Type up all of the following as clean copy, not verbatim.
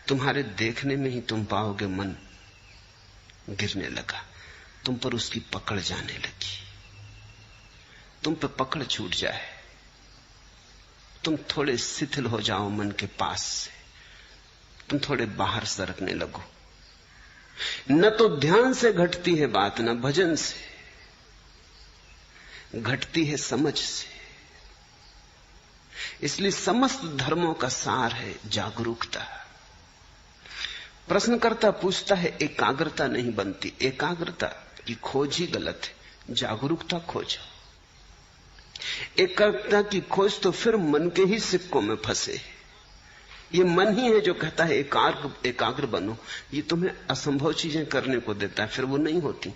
तुम्हारे देखने में ही तुम पाओगे मन गिरने लगा, तुम पर उसकी पकड़ जाने लगी। तुम पे पकड़ छूट जाए, तुम थोड़े शिथिल हो जाओ मन के पास से, तुम थोड़े बाहर सरकने लगो। न तो ध्यान से घटती है बात, न भजन से घटती है, समझ से। इसलिए समस्त धर्मों का सार है जागरूकता। प्रश्नकर्ता पूछता है एकाग्रता नहीं बनती, एकाग्रता की खोज ही गलत है, जागरूकता खोजो। एकाग्रता की खोज तो फिर मन के ही सिक्कों में फंसे। ये मन ही है जो कहता है एकाग्र बनो, ये तुम्हें असंभव चीजें करने को देता है, फिर वो नहीं होती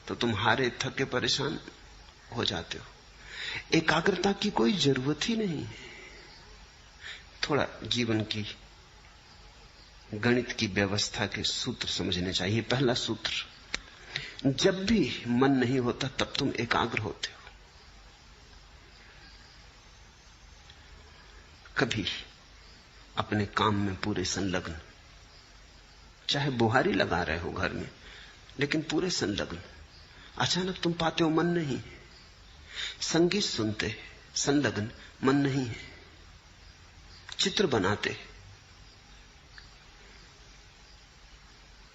तो तुम हारे थके परेशान हो जाते हो। एकाग्रता की कोई जरूरत ही नहीं है। थोड़ा जीवन की गणित की व्यवस्था के सूत्र समझने चाहिए। पहला सूत्र, जब भी मन नहीं होता तब तुम एकाग्र होते हो। कभी अपने काम में पूरे संलग्न, चाहे बुहारी लगा रहे हो घर में, लेकिन पूरे संलग्न, अचानक तुम पाते हो मन नहीं है। संगीत सुनते संलग्न, मन नहीं है। चित्र बनाते,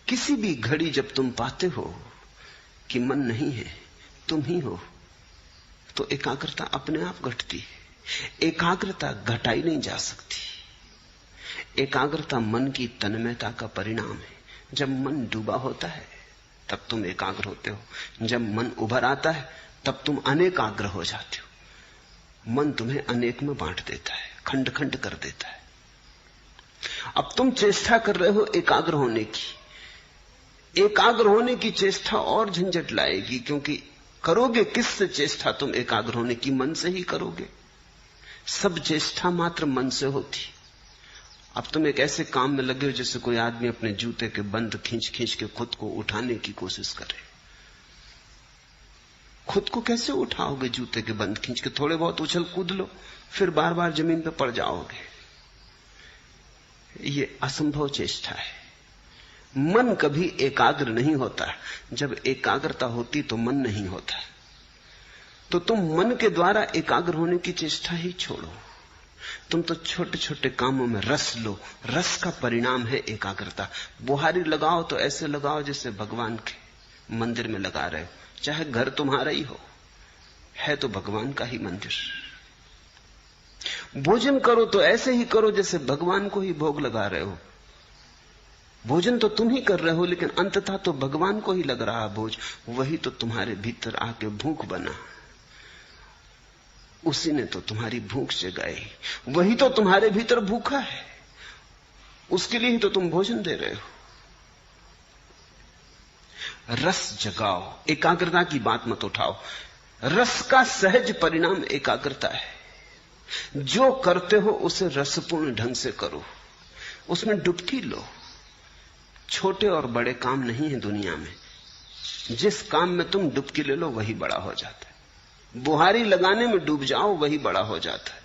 किसी भी घड़ी जब तुम पाते हो कि मन नहीं है, तुम ही हो, तो एकाग्रता अपने आप घटती है। एकाग्रता घटाई नहीं जा सकती। एकाग्रता मन की तन्मयता का परिणाम है। जब मन डूबा होता है तब तुम एकाग्र होते हो, जब मन उभर आता है तब तुम अनेकाग्र हो जाते हो। मन तुम्हें अनेक में बांट देता है, खंड खंड कर देता है। अब तुम चेष्टा कर रहे हो एकाग्र होने की। एकाग्र होने की चेष्टा और झंझट लाएगी, क्योंकि करोगे किससे चेष्टा तुम एकाग्र होने की? मन से ही करोगे। सब चेष्टा मात्र मन से होती। अब तुम एक ऐसे काम में लगे हो जैसे कोई आदमी अपने जूते के बंद खींच खींच के खुद को उठाने की कोशिश करे। खुद को कैसे उठाओगे? जूते के बंद खींच के थोड़े बहुत उछल कूद लो, फिर बार बार जमीन पर पड़ जाओगे। ये असंभव चेष्टा है। मन कभी एकाग्र नहीं होता। जब एकाग्रता होती तो मन नहीं होता। तो तुम मन के द्वारा एकाग्र होने की चेष्टा ही छोड़ो। तुम तो छोटे छोटे कामों में रस लो। रस का परिणाम है एकाग्रता। बुहारी लगाओ तो ऐसे लगाओ जैसे भगवान के मंदिर में लगा रहे हो, चाहे घर तुम्हारा ही हो, है तो भगवान का ही मंदिर। भोजन करो तो ऐसे ही करो जैसे भगवान को ही भोग लगा रहे हो। भोजन तो तुम ही कर रहे हो, लेकिन अंततः तो भगवान को ही लग रहा भोज। वही तो तुम्हारे भीतर आके भूख बना, उसी ने तो तुम्हारी भूख जगाई। वही तो तुम्हारे भीतर भूखा है, उसके लिए ही तो तुम भोजन दे रहे हो। रस जगाओ, एकाग्रता की बात मत उठाओ। रस का सहज परिणाम एकाग्रता है। जो करते हो उसे रसपूर्ण ढंग से करो, उसमें डुबकी लो। छोटे और बड़े काम नहीं है दुनिया में। जिस काम में तुम डुबकी ले लो वही बड़ा हो जाता है। बुहारी लगाने में डूब जाओ, वही बड़ा हो जाता है।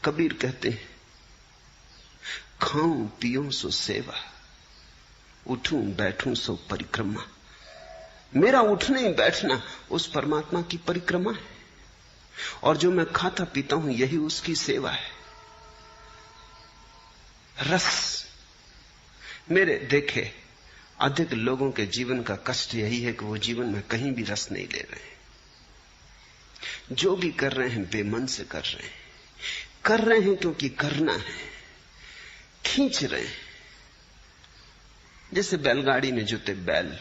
कबीर कहते हैं, खाऊं पीऊं सो सेवा, उठूं बैठूं सो परिक्रमा। मेरा उठना ही बैठना उस परमात्मा की परिक्रमा है, और जो मैं खाता पीता हूं यही उसकी सेवा है। रस, मेरे देखे अधिक लोगों के जीवन का कष्ट यही है कि वो जीवन में कहीं भी रस नहीं ले रहे हैं। जो भी कर रहे हैं बेमन से कर रहे हैं। कर रहे हैं क्योंकि करना है, खींच रहे हैं। जैसे बैलगाड़ी में जुते बैल,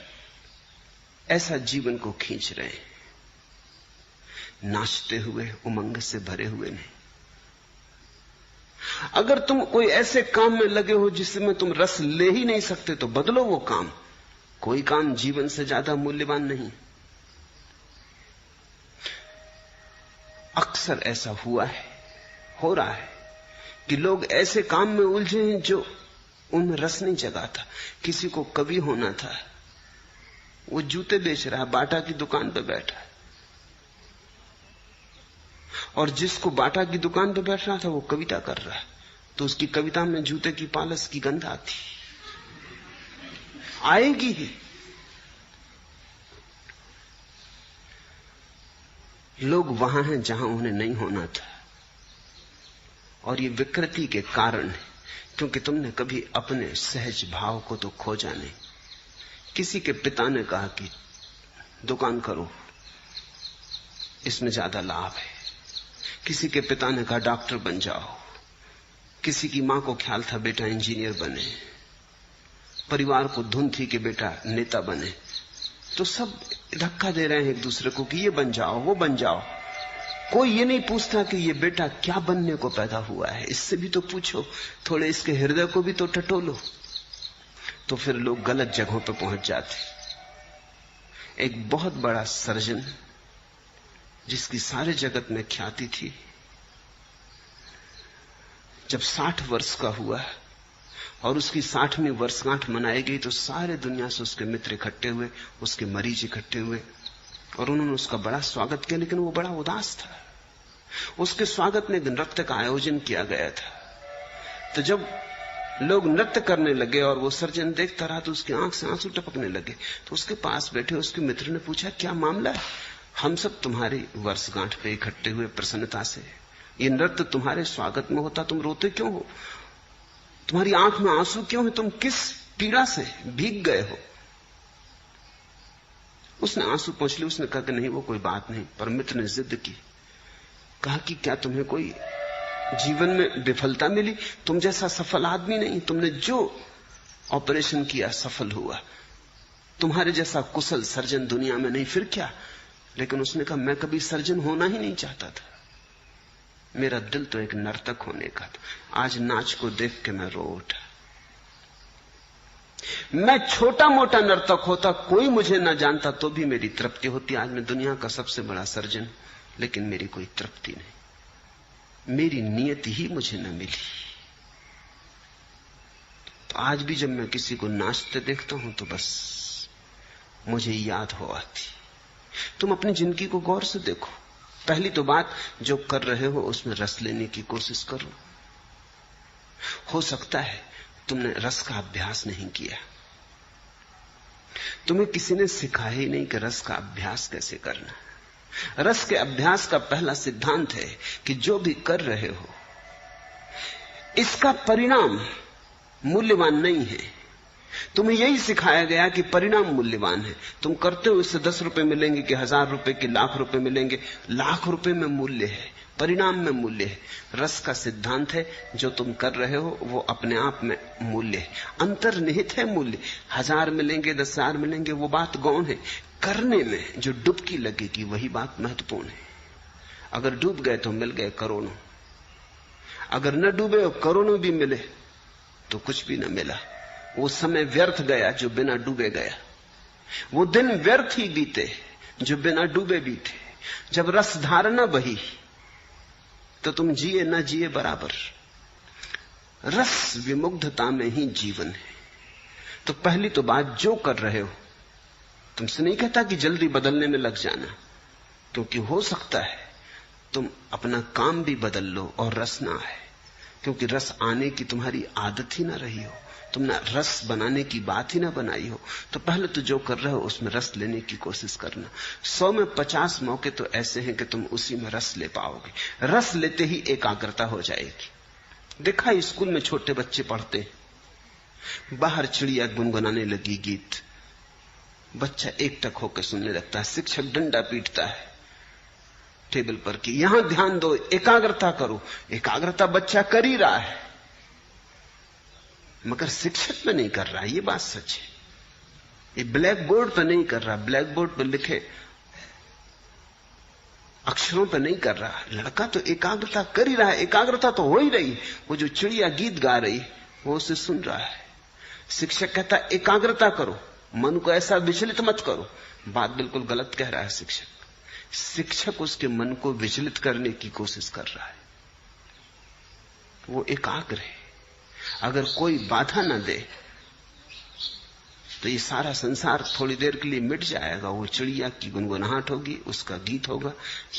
ऐसा जीवन को खींच रहे हैं, नाचते हुए, उमंग से भरे हुए नहीं। अगर तुम कोई ऐसे काम में लगे हो जिसमें तुम रस ले ही नहीं सकते तो बदलो वो काम। कोई काम जीवन से ज्यादा मूल्यवान नहीं। अक्सर ऐसा हुआ है, हो रहा है कि लोग ऐसे काम में उलझे हैं जो उनमें रस नहीं जगाता। किसी को कवि होना था, वो जूते बेच रहा है, बाटा की दुकान पर बैठा है, और जिसको बाटा की दुकान पर बैठ रहा था वो कविता कर रहा है। तो उसकी कविता में जूते की पालस की गंध आती, आएगी ही। लोग वहां हैं जहां उन्हें नहीं होना था, और ये विकृति के कारण है, क्योंकि तुमने कभी अपने सहज भाव को तो खोजा नहीं। किसी के पिता ने कहा कि दुकान करो, इसमें ज्यादा लाभ है। किसी के पिता ने कहा डॉक्टर बन जाओ। किसी की मां को ख्याल था बेटा इंजीनियर बने। परिवार को धुन थी कि बेटा नेता बने। तो सब धक्का दे रहे हैं एक दूसरे को कि ये बन जाओ, वो बन जाओ। कोई ये नहीं पूछता कि ये बेटा क्या बनने को पैदा हुआ है। इससे भी तो पूछो, थोड़े इसके हृदय को भी तो टटोलो। तो फिर लोग गलत जगहों पर पहुंच जाते। एक बहुत बड़ा सर्जन जिसकी सारे जगत में ख्याति थी, जब 60 वर्ष का हुआ और उसकी 60वीं वर्षगांठ मनाई गई, तो सारे दुनिया से उसके मित्र इकट्ठे हुए, उसके मरीज इकट्ठे हुए, और उन्होंने उसका बड़ा स्वागत किया। लेकिन वो बड़ा उदास था। उसके स्वागत में एक नृत्य का आयोजन किया गया था। तो जब लोग नृत्य करने लगे और वो सर्जन देखता रहा, तो उसकी आंख से आंसू टपकने लगे। तो उसके पास बैठे उसके मित्र ने पूछा, क्या मामला है? हम सब तुम्हारी वर्षगांठ पे इकट्ठे हुए प्रसन्नता से। ये नृत्य तुम्हारे स्वागत में होता, तुम रोते क्यों हो? तुम्हारी आंख में आंसू क्यों है? तुम किस पीड़ा से भीग गए हो? उसने आंसू पोंछ लिए। उसने कहा कि नहीं, वो कोई बात नहीं। पर मित्र ने जिद की, कहा कि क्या तुम्हें कोई जीवन में विफलता मिली? तुम जैसा सफल आदमी नहीं। तुमने जो ऑपरेशन किया सफल हुआ। तुम्हारे जैसा कुशल सर्जन दुनिया में नहीं, फिर क्या? लेकिन उसने कहा, मैं कभी सर्जन होना ही नहीं चाहता था। मेरा दिल तो एक नर्तक होने का था। आज नाच को देख के मैं रो उठा। मैं छोटा मोटा नर्तक होता, कोई मुझे ना जानता, तो भी मेरी तृप्ति होती। आज मैं दुनिया का सबसे बड़ा सर्जन, लेकिन मेरी कोई तृप्ति नहीं। मेरी नियत ही मुझे न मिली। तो आज भी जब मैं किसी को नाचते देखता हूं, तो बस मुझे याद हो आती। तुम अपनी जिंदगी को गौर से देखो। पहली तो बात, जो कर रहे हो उसमें रस लेने की कोशिश करो। हो सकता है तुमने रस का अभ्यास नहीं किया। तुम्हें किसी ने सिखाया ही नहीं कि रस का अभ्यास कैसे करना। रस के अभ्यास का पहला सिद्धांत है कि जो भी कर रहे हो, इसका परिणाम मूल्यवान नहीं है। तुम्हें यही सिखाया गया कि परिणाम मूल्यवान है। तुम करते हो, इससे 10 रुपए मिलेंगे कि 1000 रुपए कि लाख रुपए मिलेंगे। लाख रुपए में मूल्य है, परिणाम में मूल्य है। रस का सिद्धांत है, जो तुम कर रहे हो वो अपने आप में मूल्य है, अंतर्निहित है मूल्य। 1000 मिलेंगे 10,000 मिलेंगे, वो बात गौण है। करने में जो डुबकी लगेगी वही बात महत्वपूर्ण है। अगर डूब गए तो मिल गए करोड़ों, अगर न डूबे और करोड़ों भी मिले तो कुछ भी न मिला। वो समय व्यर्थ गया जो बिना डूबे गया। वो दिन व्यर्थ ही बीते जो बिना डूबे बीते। जब रस धारणा बही तो तुम जिए न जिए बराबर। रस विमुग्धता में ही जीवन है। तो पहली तो बात, जो कर रहे हो, तुमसे नहीं कहता कि जल्दी बदलने में लग जाना, क्योंकि हो सकता है तुम अपना काम भी बदल लो और रस ना आए, क्योंकि रस आने की तुम्हारी आदत ही ना रही हो, तुमने रस बनाने की बात ही ना बनाई हो। तो पहले तो जो कर रहे हो उसमें रस लेने की कोशिश करना। 100 में 50 मौके तो ऐसे हैं कि तुम उसी में रस ले पाओगे। रस लेते ही एकाग्रता हो जाएगी। देखा, स्कूल में छोटे बच्चे पढ़ते, बाहर चिड़िया गुनगुनाने लगी गीत, बच्चा एकटक होकर सुनने लगता है। शिक्षक डंडा पीटता है टेबल पर कि यहां ध्यान दो, एकाग्रता करो। एकाग्रता बच्चा कर ही रहा है, मगर शिक्षक पे नहीं कर रहा। ये बात सच है। ये ब्लैक बोर्ड पे नहीं कर रहा, ब्लैक बोर्ड पे लिखे अक्षरों पे नहीं कर रहा। लड़का तो एकाग्रता कर ही रहा है, एकाग्रता तो हो ही रही। वो जो चिड़िया गीत गा रही वो उसे सुन रहा है। शिक्षक कहता है एकाग्रता करो, मन को ऐसा विचलित मत करो। बात बिल्कुल गलत कह रहा है शिक्षक। शिक्षक उसके मन को विचलित करने की कोशिश कर रहा है। वो एकाग्र है। अगर कोई बाधा न दे तो ये सारा संसार थोड़ी देर के लिए मिट जाएगा। वो चिड़िया की गुनगुनाहट होगी, उसका गीत होगा,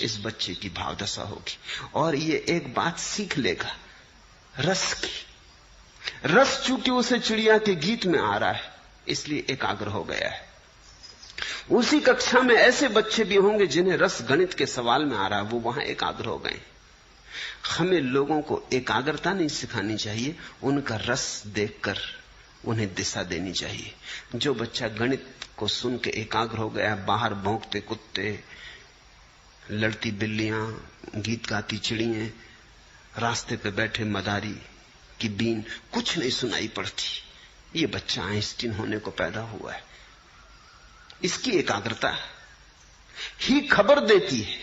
इस बच्चे की भावदशा होगी। और ये एक बात सीख लेगा रस की। रस चूंकि उसे चिड़िया के गीत में आ रहा है, इसलिए एकाग्र हो गया है। उसी कक्षा में ऐसे बच्चे भी होंगे जिन्हें रस गणित के सवाल में आ रहा है, वो वहां एकाग्र हो गए। हमें लोगों को एकाग्रता नहीं सिखानी चाहिए, उनका रस देखकर उन्हें दिशा देनी चाहिए। जो बच्चा गणित को सुन के एकाग्र हो गया, बाहर भौंकते कुत्ते, लड़ती बिल्लियां, गीत गाती चिड़ियां, रास्ते पे बैठे मदारी की बीन कुछ नहीं सुनाई पड़ती, ये बच्चा आइंस्टीन होने को पैदा हुआ है। इसकी एकाग्रता ही खबर देती है।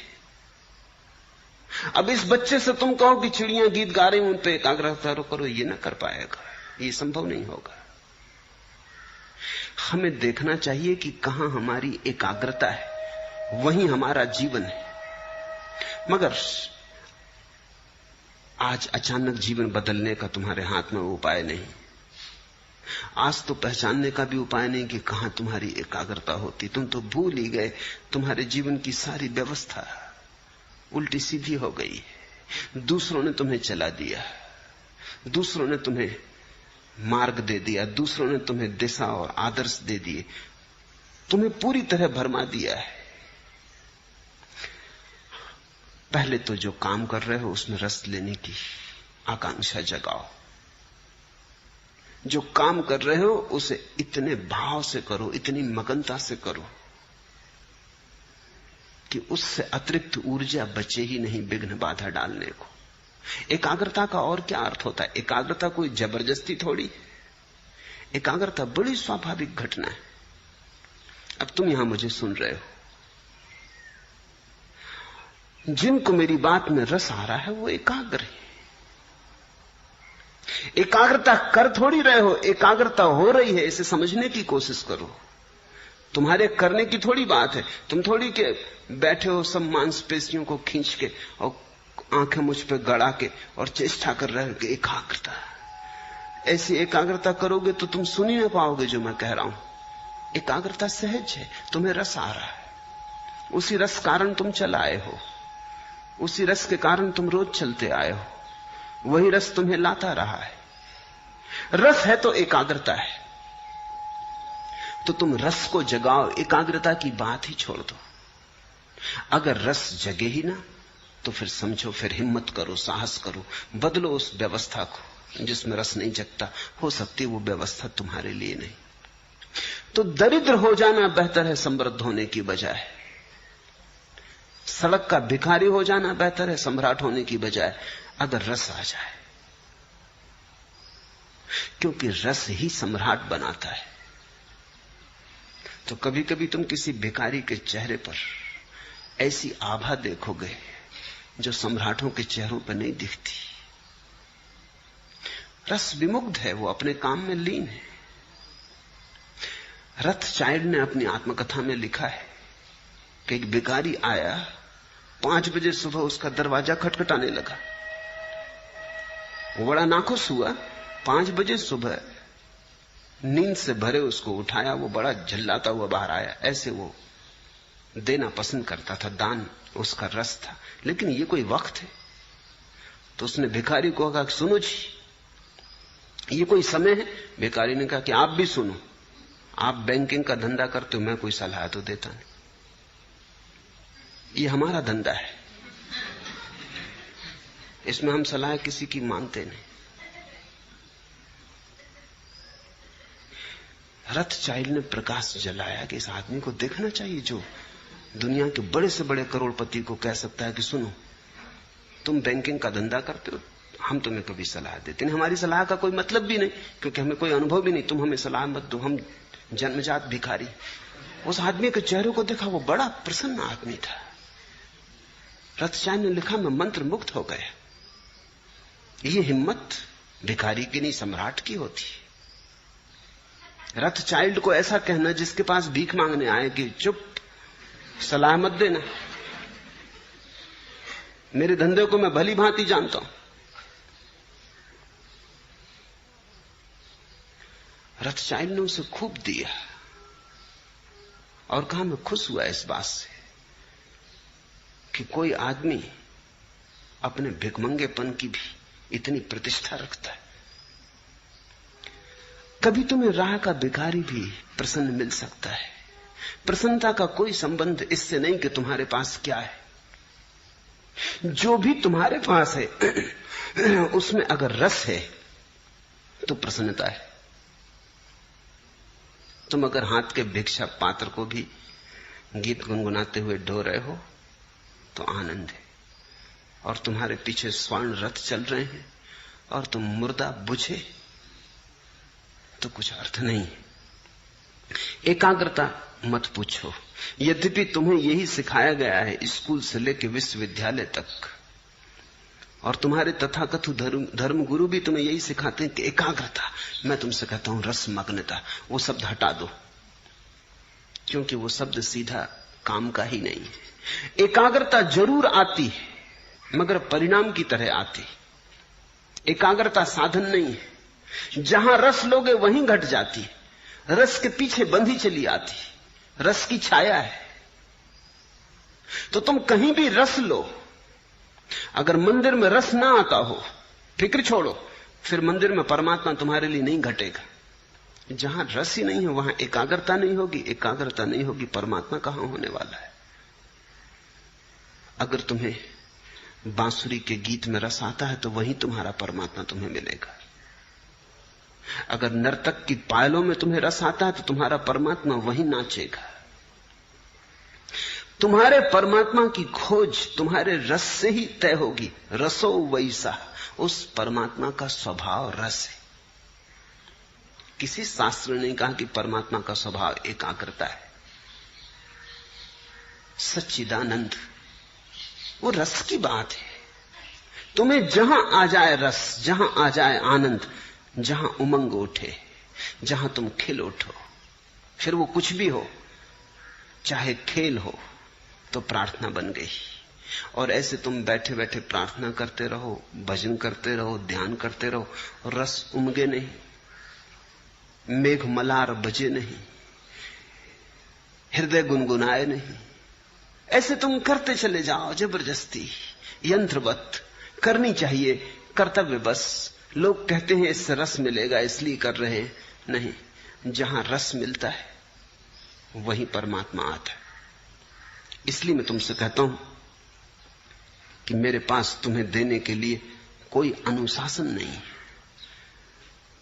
अब इस बच्चे से तुम कहो कि चिड़ियां गीत गा रही, उन पे एकाग्रता करो, ये ना कर पाएगा, ये संभव नहीं होगा। हमें देखना चाहिए कि कहां हमारी एकाग्रता है, वहीं हमारा जीवन है। मगर आज अचानक जीवन बदलने का तुम्हारे हाथ में उपाय नहीं। आज तो पहचानने का भी उपाय नहीं कि कहां तुम्हारी एकाग्रता होती। तुम तो भूल ही गए, तुम्हारे जीवन की सारी व्यवस्था उल्टी सीधी हो गई। दूसरों ने तुम्हें चला दिया, दूसरों ने तुम्हें मार्ग दे दिया, दूसरों ने तुम्हें दिशा और आदर्श दे दिए, तुम्हें पूरी तरह भरमा दिया है। पहले तो जो काम कर रहे हो उसमें रस लेने की आकांक्षा जगाओ। जो काम कर रहे हो उसे इतने भाव से करो, इतनी मगनता से करो कि उससे अतिरिक्त ऊर्जा बचे ही नहीं विघ्न बाधा डालने को। एकाग्रता का और क्या अर्थ होता है? एकाग्रता कोई जबरदस्ती थोड़ी, एकाग्रता बड़ी स्वाभाविक घटना है। अब तुम यहां मुझे सुन रहे हो, जिनको मेरी बात में रस आ रहा है वो एकाग्र है। एकाग्रता कर थोड़ी रहे हो, एकाग्रता हो रही है, इसे समझने की कोशिश करो। तुम्हारे करने की थोड़ी बात है। तुम थोड़ी के बैठे हो सब मांसपेशियों को खींच के और आंखें मुझ पे गड़ा के और चेष्टा कर रहे हो कि एकाग्रता। ऐसी एकाग्रता करोगे तो तुम सुन ही ना पाओगे जो मैं कह रहा हूं। एकाग्रता सहज है, तुम्हें रस आ रहा है, उसी रस कारण तुम चल आए हो, उसी रस के कारण तुम रोज चलते आए हो, वही रस तुम्हें लाता रहा है। रस है तो एकाग्रता है, तो तुम रस को जगाओ, एकाग्रता की बात ही छोड़ दो। अगर रस जगे ही ना तो फिर समझो, फिर हिम्मत करो, साहस करो, बदलो उस व्यवस्था को जिसमें रस नहीं जगता। हो सकती है वो व्यवस्था तुम्हारे लिए नहीं। तो दरिद्र हो जाना बेहतर है समृद्ध होने की बजाय। सड़क का भिखारी हो जाना बेहतर है सम्राट होने की बजाय, अगर रस आ जाए। क्योंकि रस ही सम्राट बनाता है। तो कभी कभी तुम किसी भिखारी के चेहरे पर ऐसी आभा देखोगे जो सम्राटों के चेहरों पर नहीं दिखती। रस विमुग्ध है, वो अपने काम में लीन है। रथचाइल्ड ने अपनी आत्मकथा में लिखा है कि एक भिखारी आया, 5 बजे सुबह उसका दरवाजा खटखटाने लगा। वो बड़ा नाखुश हुआ। 5 बजे सुबह नींद से भरे उसको उठाया, वो बड़ा झल्लाता हुआ बाहर आया। ऐसे वो देना पसंद करता था, दान उसका रस था। लेकिन ये कोई वक्त है? तो उसने भिखारी को कहा, सुनो जी, ये कोई समय है? भिखारी ने कहा कि आप भी सुनो, आप बैंकिंग का धंधा करते हो, मैं कोई सलाह तो देता नहीं, ये हमारा धंधा है, इसमें हम सलाह किसी की मानते नहीं। रथचाइल्ड ने प्रकाश जलाया कि इस आदमी को देखना चाहिए जो दुनिया के बड़े से बड़े करोड़पति को कह सकता है कि सुनो, तुम बैंकिंग का धंधा करते हो, हम तुम्हें कभी सलाह देते नहीं, हमारी सलाह का कोई मतलब भी नहीं, क्योंकि हमें कोई अनुभव भी नहीं, तुम हमें सलाह मत दो, हम जन्मजात भिखारी। उस आदमी के चेहरे को देखा, वो बड़ा प्रसन्न आदमी था। रथचाइल्ड ने लिखा, मैं मंत्र मुक्त हो गया। ये हिम्मत भिखारी की नहीं, सम्राट की होती। रथचाइल्ड को ऐसा कहना जिसके पास भीख मांगने आए कि चुप, सलाह मत देना, मेरे धंधे को मैं भली भांति जानता हूं। रथचाइल्ड ने उसे खूब दिया और कहा, मैं खुश हुआ इस बात से कि कोई आदमी अपने भिखमंगेपन की भी इतनी प्रतिष्ठा रखता है। कभी तुम्हें राह का भिखारी भी प्रसन्न मिल सकता है। प्रसन्नता का कोई संबंध इससे नहीं कि तुम्हारे पास क्या है। जो भी तुम्हारे पास है उसमें अगर रस है तो प्रसन्नता है। तुम अगर हाथ के भिक्षा पात्र को भी गीत गुनगुनाते हुए ढो रहे हो तो आनंद है, और तुम्हारे पीछे स्वर्ण रथ चल रहे हैं और तुम मुर्दा बुझे तो कुछ अर्थ नहीं है। एकाग्रता मत पूछो। यद्यपि तुम्हें यही सिखाया गया है स्कूल से लेकर विश्वविद्यालय तक, और तुम्हारे तथाकथित धर्म गुरु भी तुम्हें यही सिखाते हैं कि एकाग्रता। मैं तुमसे कहता हूं रसमग्नता, वो शब्द हटा दो, क्योंकि वो शब्द सीधा काम का ही नहीं है। एकाग्रता जरूर आती है मगर परिणाम की तरह आती। एकाग्रता साधन नहीं है। जहां रस लोगे वहीं घट जाती, रस के पीछे बंधी चली आती, रस की छाया है। तो तुम कहीं भी रस लो, अगर मंदिर में रस ना आता हो फिक्र छोड़ो, फिर मंदिर में परमात्मा तुम्हारे लिए नहीं घटेगा। जहां रस ही नहीं है वहां एकाग्रता नहीं होगी, एकाग्रता नहीं होगी परमात्मा कहां होने वाला है। अगर तुम्हें बांसुरी के गीत में रस आता है तो वहीं तुम्हारा परमात्मा तुम्हें मिलेगा। अगर नर्तक की पायलों में तुम्हें रस आता है तो तुम्हारा परमात्मा वहीं नाचेगा। तुम्हारे परमात्मा की खोज तुम्हारे रस से ही तय होगी। रसो वैसा, उस परमात्मा का स्वभाव रस है। किसी शास्त्र ने कहा कि परमात्मा का स्वभाव एकाग्रता है। सच्चिदानंद वो रस की बात है। तुम्हें जहां आ जाए रस, जहां आ जाए आनंद, जहां उमंग उठे, जहां तुम खिल उठो, फिर वो कुछ भी हो, चाहे खेल हो तो प्रार्थना बन गई। और ऐसे तुम बैठे बैठे प्रार्थना करते रहो, भजन करते रहो, ध्यान करते रहो, रस उमगे नहीं, मेघ मलार बजे नहीं, हृदय गुनगुनाए नहीं। ऐसे तुम करते चले जाओ जबरदस्ती, यंत्रवत। करनी चाहिए कर्तव्य बस। लोग कहते हैं इससे रस मिलेगा इसलिए कर रहे हैं, नहीं। जहां रस मिलता है वहीं परमात्मा आता है। इसलिए मैं तुमसे कहता हूं कि मेरे पास तुम्हें देने के लिए कोई अनुशासन नहीं है,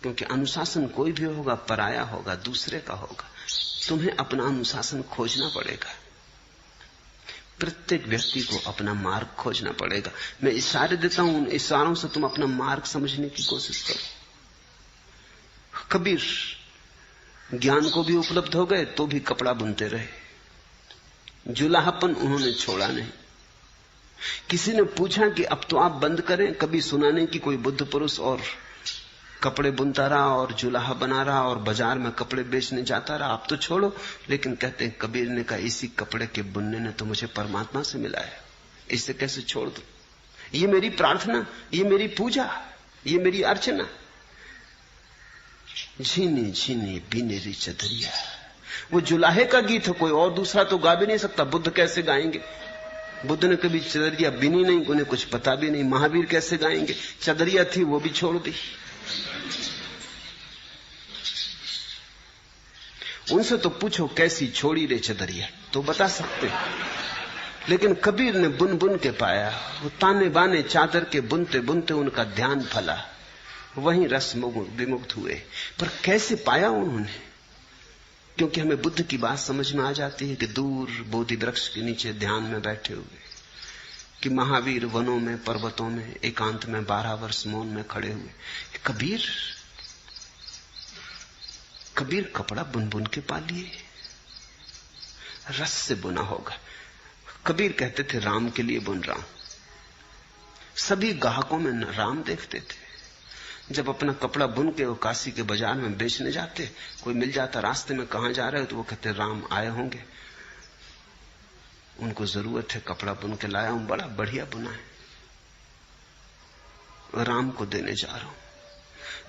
क्योंकि अनुशासन कोई भी होगा पराया होगा, दूसरे का होगा। तुम्हें अपना अनुशासन खोजना पड़ेगा। प्रत्येक व्यक्ति को अपना मार्ग खोजना पड़ेगा। मैं इशारे देता हूं, उन इशारों से तुम अपना मार्ग समझने की कोशिश करो। कबीर ज्ञान को भी उपलब्ध हो गए तो भी कपड़ा बुनते रहे, जुलाहापन उन्होंने छोड़ा नहीं। किसी ने पूछा कि अब तो आप बंद करें, कभी सुना नहीं कि कोई बुद्ध पुरुष और कपड़े बुनता रहा और जुलाहा बना रहा और बाजार में कपड़े बेचने जाता रहा, आप तो छोड़ो। लेकिन कहते हैं कबीर ने कहा इसी कपड़े के बुनने ने तो मुझे परमात्मा से मिलाया, इसे कैसे छोड़ दूं? ये मेरी प्रार्थना, ये मेरी पूजा, ये मेरी अर्चना। झीनी झीनी बीनेरी चदरिया, वो जुलाहे का गीत है, कोई और दूसरा तो गा भी नहीं सकता। बुद्ध कैसे गाएंगे? बुद्ध ने कभी चदरिया बिनी नहीं, उन्हें कुछ पता भी नहीं। महावीर कैसे गाएंगे? चदरिया थी वो भी छोड़ दी। उनसे तो पूछो कैसी छोड़ी रे चदरिया, तो बता सकते। लेकिन कबीर ने बुन बुन के पाया। वो ताने बाने चादर के बुनते बुनते उनका ध्यान फला, वहीं रस विमुक्त हुए। पर कैसे पाया उन्होंने? क्योंकि हमें बुद्ध की बात समझ में आ जाती है कि दूर बोधि वृक्ष के नीचे ध्यान में बैठे हुए, कि महावीर वनों में पर्वतों में एकांत में 12 वर्ष मौन में खड़े हुए। कबीर कपड़ा बुन बुन के पा लिए, रस से बुना होगा। कबीर कहते थे राम के लिए बुन रहा हूं। सभी ग्राहकों में राम देखते थे। जब अपना कपड़ा बुन के वो काशी के बाजार में बेचने जाते, कोई मिल जाता रास्ते में, कहां जा रहे हो? तो वो कहते राम आए होंगे, उनको जरूरत है, कपड़ा बुन के लाया हूं, बड़ा बढ़िया बुना है, राम को देने जा रहा हूं।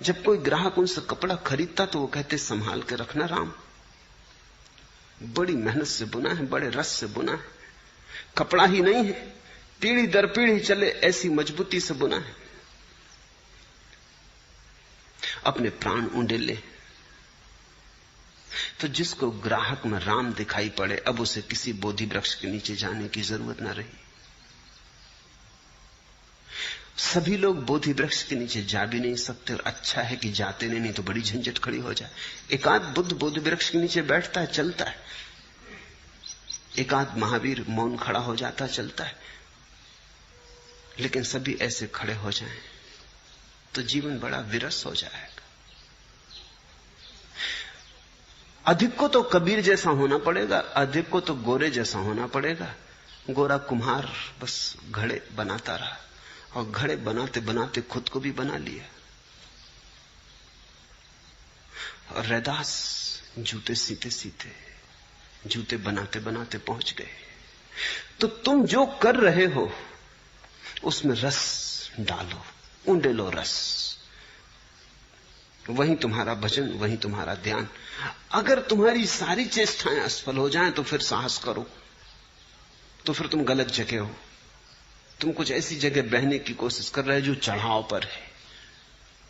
जब कोई ग्राहक उनसे कपड़ा खरीदता तो वो कहते संभाल के रखना राम, बड़ी मेहनत से बुना है, बड़े रस से बुना है। कपड़ा ही नहीं है, पीढ़ी दर पीढ़ी चले ऐसी मजबूती से बुना है। अपने प्राण उंडेले। तो जिसको ग्राहक में राम दिखाई पड़े, अब उसे किसी बोधि वृक्ष के नीचे जाने की जरूरत ना रही। सभी लोग बोधि वृक्ष के नीचे जा भी नहीं सकते, और अच्छा है कि जाते नहीं तो बड़ी झंझट खड़ी हो जाए। एकाध बुद्ध बोधि वृक्ष के नीचे बैठता है, चलता है। एकाध महावीर मौन खड़ा हो जाता, चलता है। लेकिन सभी ऐसे खड़े हो जाएं तो जीवन बड़ा विरस हो जाएगा। अधिक को तो कबीर जैसा होना पड़ेगा, अधिक को तो गोरे जैसा होना पड़ेगा। गोरा कुम्हार बस घड़े बनाता रहा, और घड़े बनाते बनाते खुद को भी बना लिया। और रैदास जूते सीते सीते, जूते बनाते बनाते पहुंच गए। तो तुम जो कर रहे हो उसमें रस डालो, उंडेलो रस। वही तुम्हारा भजन, वही तुम्हारा ध्यान। अगर तुम्हारी सारी चेष्टाएं असफल हो जाएं तो फिर साहस करो, तो फिर तुम गलत जगह हो। तुम कुछ ऐसी जगह बहने की कोशिश कर रहे हो जो चढ़ाव पर है।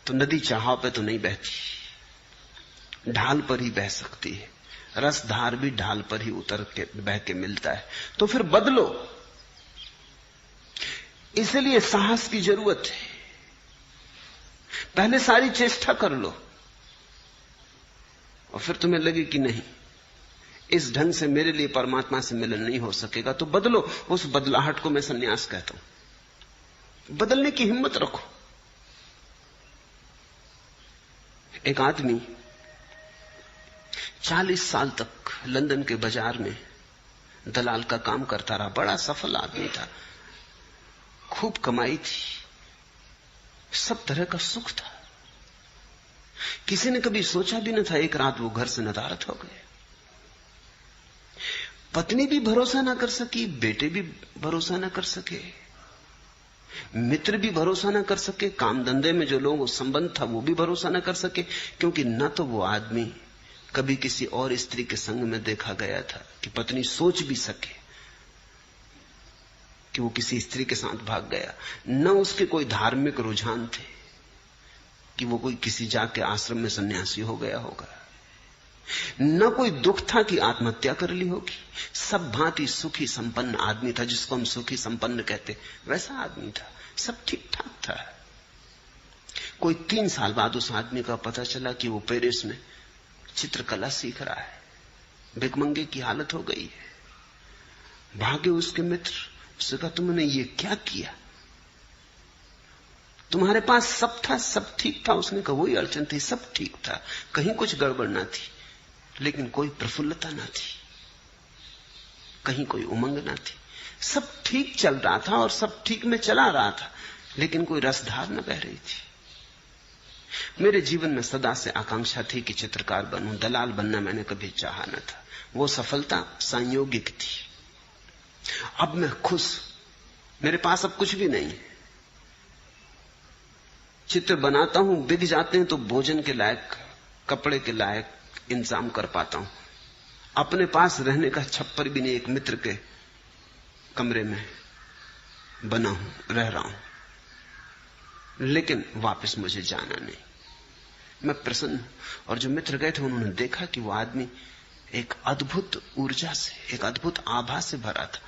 तो नदी चढ़ाव पे तो नहीं बहती, ढाल पर ही बह सकती है। रसधार भी ढाल पर ही उतर के बह के मिलता है। तो फिर बदलो। इसलिए साहस की जरूरत है। पहले सारी चेष्टा कर लो, और फिर तुम्हें लगे कि नहीं, इस ढंग से मेरे लिए परमात्मा से मिलन नहीं हो सकेगा, तो बदलो। उस बदलाहट को मैं सन्यास कहता हूं। बदलने की हिम्मत रखो। एक आदमी 40 साल तक लंदन के बाजार में दलाल का काम करता रहा। बड़ा सफल आदमी था, खूब कमाई थी, सब तरह का सुख था। किसी ने कभी सोचा भी न था एक रात वो घर से नदारद हो गए। पत्नी भी भरोसा ना कर सकी, बेटे भी भरोसा ना कर सके, मित्र भी भरोसा ना कर सके, काम धंधे में जो लोगों संबंध था वो भी भरोसा ना कर सके। क्योंकि न तो वो आदमी कभी किसी और स्त्री के संग में देखा गया था कि पत्नी सोच भी सके कि वो किसी स्त्री के साथ भाग गया, न उसके कोई धार्मिक रुझान थे कि वो कोई किसी जाके आश्रम में सन्यासी हो गया होगा, न कोई दुख था कि आत्महत्या कर ली होगी। सब भांति सुखी संपन्न आदमी था, जिसको हम सुखी संपन्न कहते, वैसा आदमी था। सब ठीक ठाक था। कोई 3 साल बाद उस आदमी का पता चला कि वो पेरिस में चित्रकला सीख रहा है। भिखमंगे की हालत हो गई है। भागे उसके मित्र, उसने कहा तुमने ये क्या किया? तुम्हारे पास सब था, सब ठीक था। उसने कहा वही अड़चन थी, सब ठीक था, कहीं कुछ गड़बड़ ना थी, लेकिन कोई प्रफुल्लता ना थी, कहीं कोई उमंग ना थी। सब ठीक चल रहा था और सब ठीक में चला रहा था, लेकिन कोई रसधार न बह रही थी। मेरे जीवन में सदा से आकांक्षा थी कि चित्रकार बनूं, दलाल बनना मैंने कभी चाहा न था। वो सफलता संयोगिक थी। अब मैं खुश, मेरे पास अब कुछ भी नहीं है। चित्र बनाता हूं, बिक जाते हैं तो भोजन के लायक, कपड़े के लायक इंतजाम कर पाता हूं। अपने पास रहने का छप्पर भी नहीं, एक मित्र के कमरे में बना हूं, रह रहा हूं, लेकिन वापस मुझे जाना नहीं। मैं प्रसन्न। और जो मित्र गए थे उन्होंने देखा कि वो आदमी एक अद्भुत ऊर्जा से, एक अद्भुत आभा से भरा था।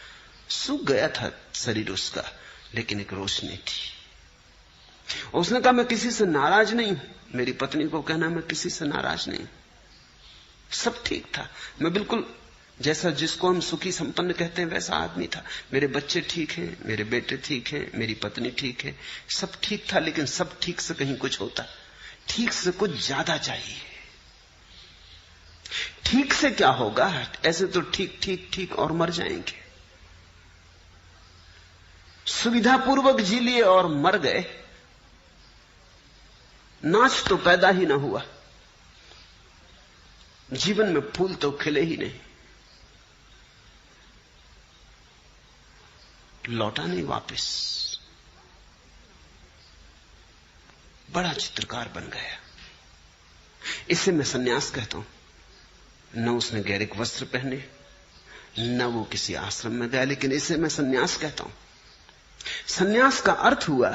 सूख गया था शरीर उसका, लेकिन एक रोशनी थी। उसने कहा मैं किसी से नाराज नहीं हूं। मेरी पत्नी को कहना मैं किसी से नाराज नहीं, सब ठीक था। मैं बिल्कुल जैसा जिसको हम सुखी संपन्न कहते हैं वैसा आदमी था। मेरे बच्चे ठीक हैं, मेरे बेटे ठीक हैं, मेरी पत्नी ठीक है, सब ठीक था। लेकिन सब ठीक से कहीं कुछ होता, ठीक से कुछ ज्यादा चाहिए। ठीक से क्या होगा? ऐसे तो ठीक ठीक ठीक और मर जाएंगे। सुविधापूर्वक जी लिए और मर गए, नाच तो पैदा ही ना हुआ, जीवन में फूल तो खिले ही नहीं, लौटा नहीं वापस। बड़ा चित्रकार बन गया। इसे मैं सन्यास कहता हूं। न उसने गैरिक वस्त्र पहने, न वो किसी आश्रम में गया, लेकिन इसे मैं सन्यास कहता हूं। सन्यास का अर्थ हुआ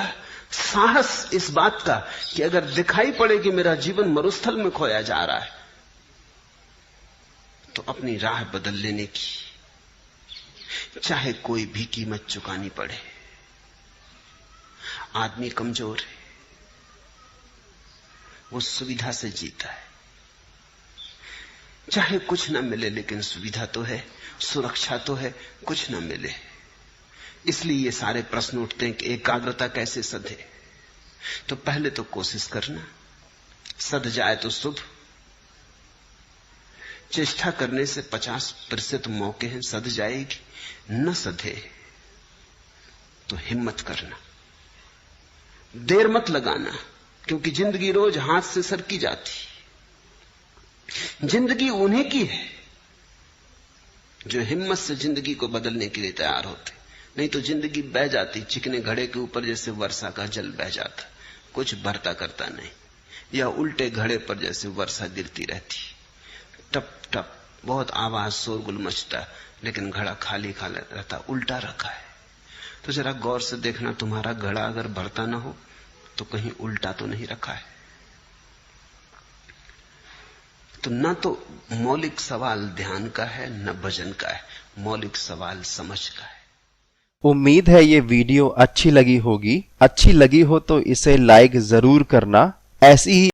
साहस इस बात का कि अगर दिखाई पड़े कि मेरा जीवन मरुस्थल में खोया जा रहा है तो अपनी राह बदल लेने की, चाहे कोई भी कीमत चुकानी पड़े। आदमी कमजोर है, वो सुविधा से जीता है। चाहे कुछ ना मिले लेकिन सुविधा तो है, सुरक्षा तो है, कुछ ना मिले। इसलिए ये सारे प्रश्न उठते हैं कि एकाग्रता कैसे सधे। तो पहले तो कोशिश करना, सध जाए तो शुभ। चेष्टा करने से 50% मौके हैं सध जाएगी, न सधे तो हिम्मत करना, देर मत लगाना, क्योंकि जिंदगी रोज हाथ से सरकी जाती। जिंदगी उन्हीं की है जो हिम्मत से जिंदगी को बदलने के लिए तैयार होते, नहीं तो जिंदगी बह जाती चिकने घड़े के ऊपर जैसे वर्षा का जल बह जाता, कुछ भरता करता नहीं, या उल्टे घड़े पर जैसे वर्षा गिरती रहती, टप टप बहुत आवाज शोरगुल मचता, लेकिन घड़ा खाली खाली रहता, उल्टा रखा है। तो जरा गौर से देखना, तुम्हारा घड़ा अगर भरता ना हो तो कहीं उल्टा तो नहीं रखा है। तो न तो मौलिक सवाल ध्यान का है न भजन का है, मौलिक सवाल समझ का है। उम्मीद है ये वीडियो अच्छी लगी होगी। अच्छी लगी हो तो इसे लाइक जरूर करना। ऐसी ही